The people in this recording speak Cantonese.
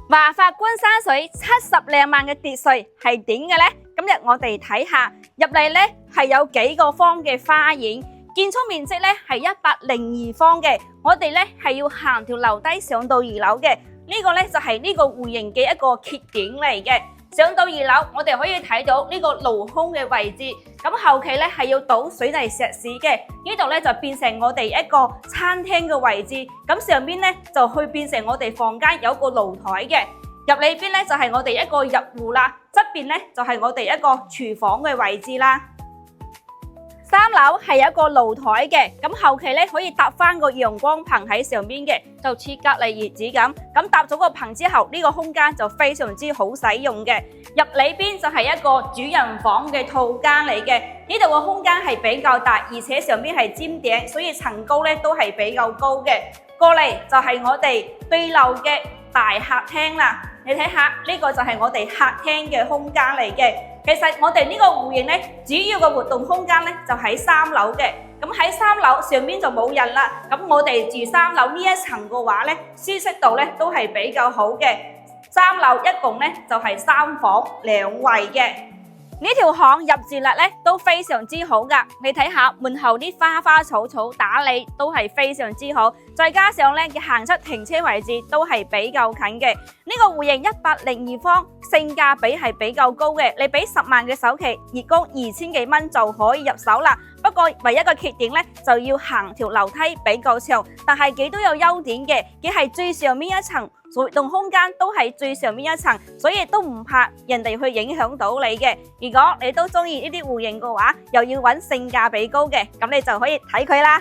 華發官山水70零萬嘅別墅係點嘅呢？今日我哋睇下入嚟呢係有幾個方嘅花園，建築面積呢係102方嘅。我哋呢係要行條樓梯上到2樓嘅。呢個呢就係呢個戶型嘅一個缺點嚟嘅。上到2樓，我哋可以睇到呢個露空嘅位置。咁後期呢係要倒水泥石屎嘅。呢度呢就變成我哋一個餐廳嘅位置。咁上邊呢就去變成我哋房間有個露台嘅。入裏邊呢就係我哋一個入戶啦。側邊呢就係我哋一個廚房嘅位置啦。3樓係有一個露台嘅，咁後期咧可以搭翻個陽光棚喺上邊嘅，就似隔離葉子咁。咁搭咗個棚之後，呢個空間就非常之好使用嘅。入裏邊就係一個主人房嘅套間嚟嘅，呢度嘅空間係比較大，而且上邊係尖頂，所以層高咧都係比較高嘅。過嚟就係我哋對流嘅大客廳啦，你睇下呢個就係我哋客廳嘅空間嚟嘅。其實我哋呢個戶型咧，主要嘅活動空間咧就喺3樓嘅。咁喺3樓上邊就冇人啦。咁我哋住3樓呢一層嘅話咧，舒適度咧都係比較好嘅。3樓一共咧就係3房2衛嘅。呢條巷入住率咧都非常之好噶，你睇下門口啲花花草草打理都係非常之好，再加上咧嘅行出停車位置都係比較近嘅。呢個戶型102方，性價比係比較高嘅，你俾10萬嘅首期，月供2000幾蚊就可以入手啦。不過唯一嘅缺點咧就要行條樓梯比較長，但係幾都有優點嘅，佢係最上面一層。活動空間都係最上面一層，所以都唔怕人哋去影響到你嘅。如果你都中意呢啲戶型嘅話，又要揾性價比高嘅，咁你就可以睇佢啦。